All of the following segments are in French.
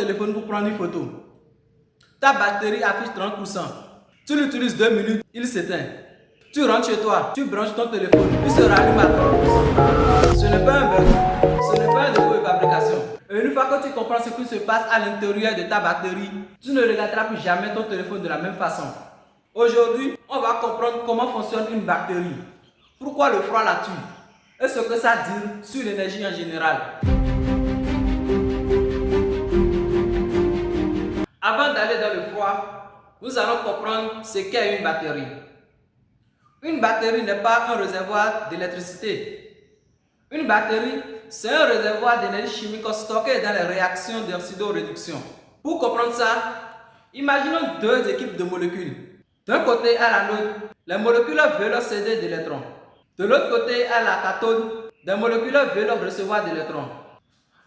téléphone pour prendre une photo. Ta batterie affiche 30%. Tu l'utilises 2 minutes, il s'éteint. Tu rentres chez toi, tu branches ton téléphone, il se rallume à 30%. Ce n'est pas un bug, ce n'est pas un défaut de fabrication. Et une fois que tu comprends ce qui se passe à l'intérieur de ta batterie, tu ne regarderas plus jamais ton téléphone de la même façon. Aujourd'hui, on va comprendre comment fonctionne une batterie, pourquoi le froid la tue et ce que ça dit sur l'énergie en général. Avant d'aller dans le froid, nous allons comprendre ce qu'est une batterie. Une batterie n'est pas un réservoir d'électricité. Une batterie, c'est un réservoir d'énergie chimique stocké dans les réactions d'oxydoréduction. Pour comprendre ça, imaginons deux équipes de molécules. D'un côté, à l'anode, les molécules veulent céder d'électrons. De l'autre côté, à la cathode, les molécules veulent recevoir d'électrons.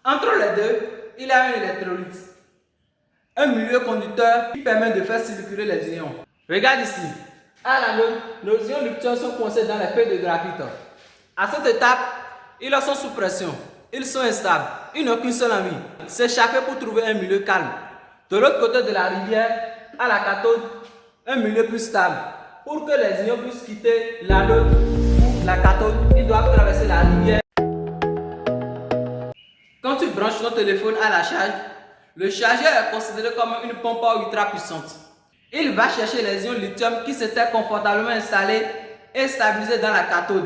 Entre les deux, il y a un électrolyte, un milieu conducteur qui permet de faire circuler les ions. Regarde ici. À l'anode, nos ions lithium sont coincés dans les feuilles de graphite. À cette étape, ils sont sous pression. Ils sont instables. Ils n'ont qu'une seule envie, s'échapper pour trouver un milieu calme. De l'autre côté de la rivière, à la cathode, un milieu plus stable. Pour que les ions puissent quitter l'anode ou la cathode, ils doivent traverser la rivière. Quand tu branches ton téléphone à la charge, le chargeur est considéré comme une pompe ultra puissante. Il va chercher les ions lithium qui s'étaient confortablement installés et stabilisés dans la cathode.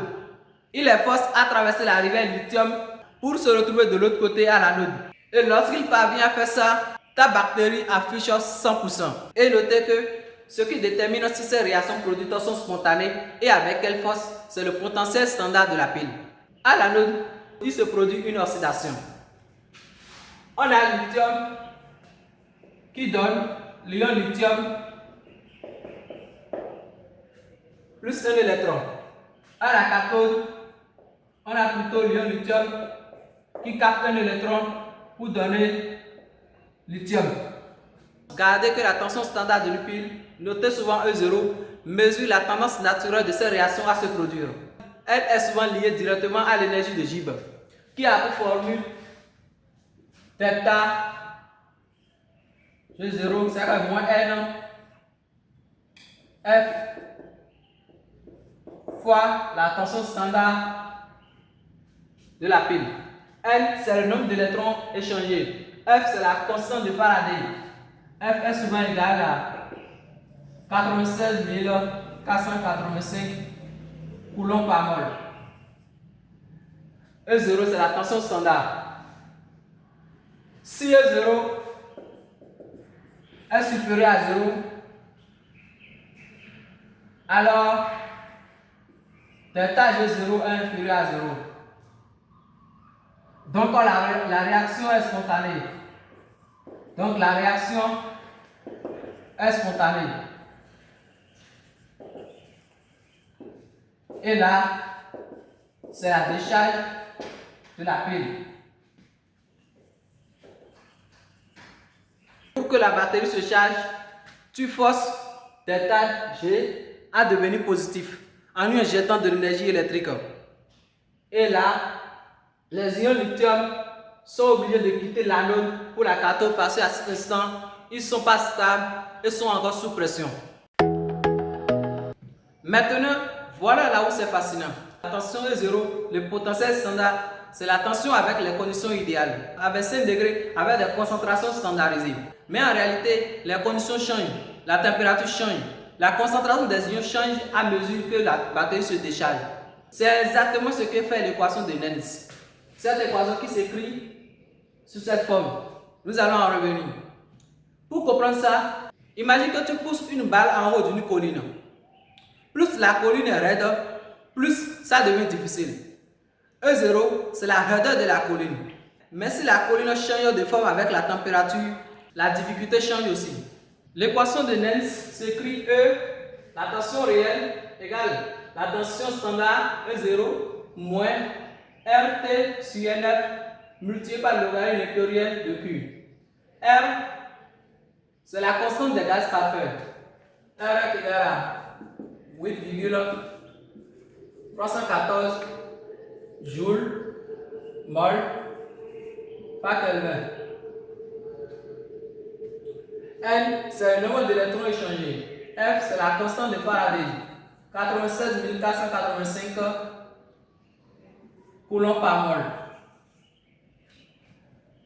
Il les force à traverser la rivière lithium pour se retrouver de l'autre côté à l'anode. Et lorsqu'il parvient à faire ça, ta batterie affiche 100%. Et notez que ce qui détermine si ces réactions produites sont spontanées et avec quelle force, c'est le potentiel standard de la pile. À l'anode, il se produit une oxydation. On a le lithium qui donne l'ion lithium plus un électron. À la cathode, on a plutôt l'ion lithium qui capte un électron pour donner lithium. Gardez que la tension standard d'une pile, notée souvent E0, mesure la tendance naturelle de ces réactions à se produire. Elle est souvent liée directement à l'énergie de Gibbs, qui a pour formule delta G0, c'est moins N F fois la tension standard de la pile. N, c'est le nombre d'électrons échangés. F, c'est la constante de Faraday. F est souvent égal à 96 485 coulombs par mol. E0, c'est la tension standard. Si E0 est supérieur à 0, alors delta G0 est inférieur à 0. Donc la réaction est spontanée. Donc la réaction est spontanée. Et là, c'est la décharge de la pile. Pour que la batterie se charge, tu forces delta G à devenir positif en lui injectant de l'énergie électrique. Et là, les ions lithium sont obligés de quitter l'anode pour la cathode parce qu'à cet instant, ils ne sont pas stables et sont encore sous pression. Maintenant, voilà là où c'est fascinant. La tension est 0, le potentiel standard, c'est la tension avec les conditions idéales, à 25 degrés, avec des concentrations standardisées. Mais en réalité, les conditions changent, la température change, la concentration des ions change à mesure que la batterie se décharge. C'est exactement ce que fait l'équation de Nernst. Cette équation qui s'écrit sous cette forme. Nous allons en revenir. Pour comprendre ça, imagine que tu pousses une balle en haut d'une colline. Plus la colline est raide, plus ça devient difficile. E0, c'est la raideur de la colline. Mais si la colline change de forme avec la température, la difficulté change aussi. L'équation de Nernst s'écrit E, la tension réelle, égale la tension standard E0 moins RT sur NF multiplié par le logarithme vectoriel de Q. R, c'est la constante des gaz parfaits. R est égal à 8,314 joules mol par Kelvin. N, c'est le nombre d'électrons échangés. F, c'est la constante de Faraday. 96 485 coulombs par mol.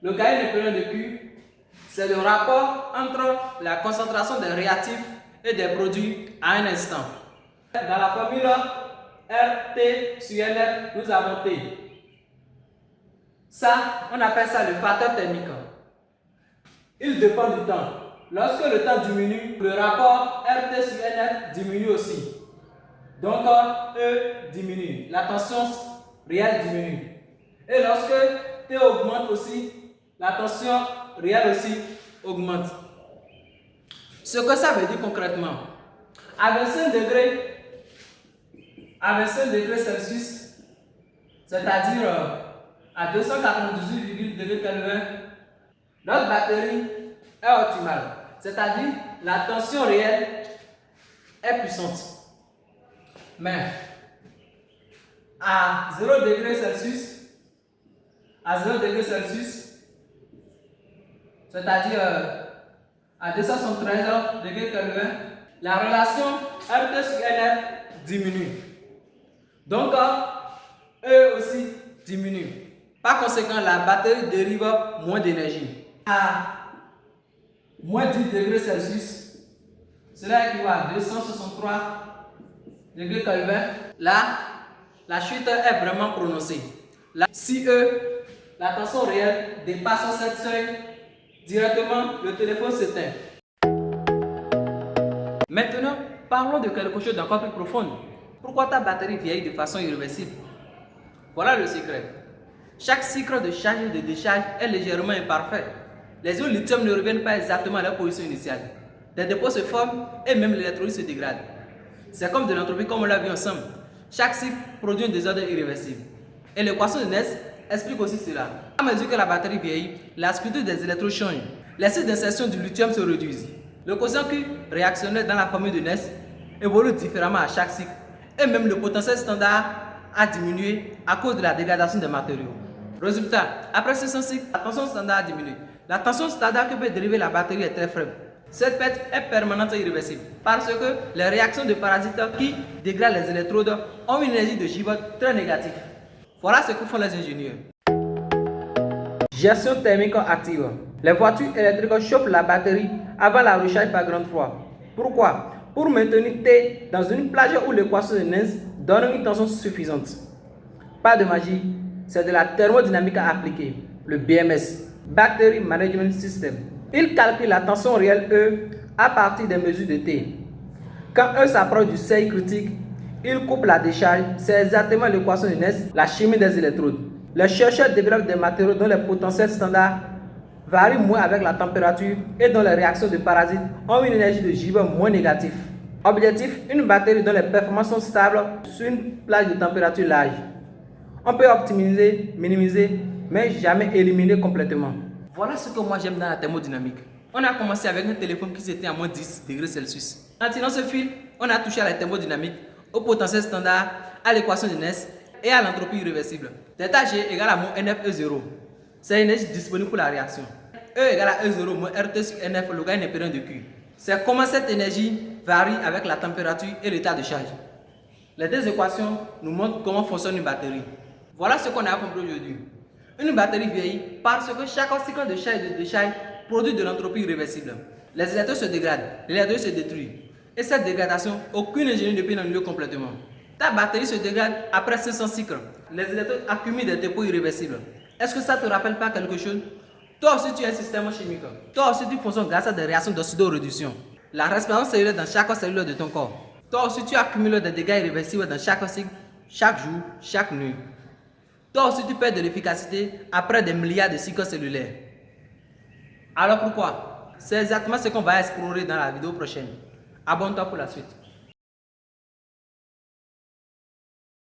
Le cahier népérien de Q, c'est le rapport entre la concentration des réactifs et des produits à un instant. Dans la formule RT sur NF, nous avons T. Ça, on appelle ça le facteur thermique. Il dépend du temps. Lorsque le temps diminue, le rapport RT sur NF diminue aussi. Donc, E diminue. La tension réelle diminue. Et lorsque T augmente aussi, la tension réelle aussi augmente. Ce que ça veut dire concrètement, à 25 degrés Celsius, c'est-à-dire à 298 degrés Kelvin, notre batterie est optimale. C'est-à-dire la tension réelle est puissante. Mais à 0 degrés Celsius, c'est-à-dire à 273 degrés Kelvin, la relation RT sur NF diminue. Donc, E aussi diminue. Par conséquent, la batterie dérive moins d'énergie. À moins 10 degrés Celsius, cela équivaut à 263 degrés Kelvin. Là, la chute est vraiment prononcée. Là, si la tension réelle dépasse cette seuil, directement le téléphone s'éteint. Maintenant, parlons de quelque chose d'encore plus profond. Pourquoi ta batterie vieillit de façon irréversible? Voilà le secret. Chaque cycle de charge et de décharge est légèrement imparfait. Les ions lithium ne reviennent pas exactement à leur position initiale. Des dépôts se forment et même l'électrolyte se dégrade. C'est comme de l'entropie comme on l'a vu ensemble. Chaque cycle produit un désordre irréversible. Et l'équation de Nernst explique aussi cela. À mesure que la batterie vieillit, la structure des électrodes change. Les sites d'insertion du lithium se réduisent. Le quotient Q réactionnel dans la formule de Nernst évolue différemment à chaque cycle. Et même le potentiel standard a diminué à cause de la dégradation des matériaux. Résultat, après ce cycle, la tension standard a diminué. La tension standard que peut dériver la batterie est très faible. Cette perte est permanente et irréversible parce que les réactions de parasites qui dégradent les électrodes ont une énergie de J-volt très négative. Voilà ce que font les ingénieurs. Gestion thermique active. Les voitures électriques chauffent la batterie avant la recharge par grande froid. Pourquoi? Pour maintenir T dans une plage où l'équation de Nernst donne une tension suffisante. Pas de magie, c'est de la thermodynamique à appliquer, le BMS, Battery Management System. Il calcule la tension réelle E à partir des mesures de T. Quand E s'approche du seuil critique, il coupe la décharge. C'est exactement l'équation de Nernst, la chimie des électrodes. Les chercheurs développent des matériaux dont les potentiels standards varient moins avec la température et dont les réactions de parasites ont une énergie de J-volt moins négative. Objectif, une batterie dont les performances sont stables sur une plage de température large. On peut optimiser, minimiser, mais jamais éliminer complètement. Voilà ce que moi j'aime dans la thermodynamique. On a commencé avec un téléphone qui s'éteint à moins 10 degrés Celsius. En tirant ce fil, on a touché à la thermodynamique, au potentiel standard, à l'équation de Nernst et à l'entropie irréversible. ΔG égale à moins NFE0. C'est l'énergie disponible pour la réaction. E égale à E0 moins RT sur NF, le gain népérien de Q. C'est comment cette énergie varie avec la température et l'état de charge. Les deux équations nous montrent comment fonctionne une batterie. Voilà ce qu'on a compris aujourd'hui. Une batterie vieillit parce que chaque cycle de charge et de décharge produit de l'entropie irréversible. Les électrons se dégradent, l'électrode se détruit. Et cette dégradation, aucune ingénierie ne peut l'annuler complètement. Ta batterie se dégrade après 500 cycles. Les électrodes accumulent des dépôts irréversibles. Est-ce que ça ne te rappelle pas quelque chose? Toi aussi tu es un système chimique. Toi aussi tu fonctionnes grâce à des réactions d'oxydoréduction. La respiration cellulaire dans chaque cellule de ton corps. Toi aussi tu accumules des dégâts irréversibles dans chaque cycle, chaque jour, chaque nuit. Toi aussi tu perds de l'efficacité après des milliards de cycles cellulaires. Alors pourquoi? C'est exactement ce qu'on va explorer dans la vidéo prochaine. Abonne-toi pour la suite.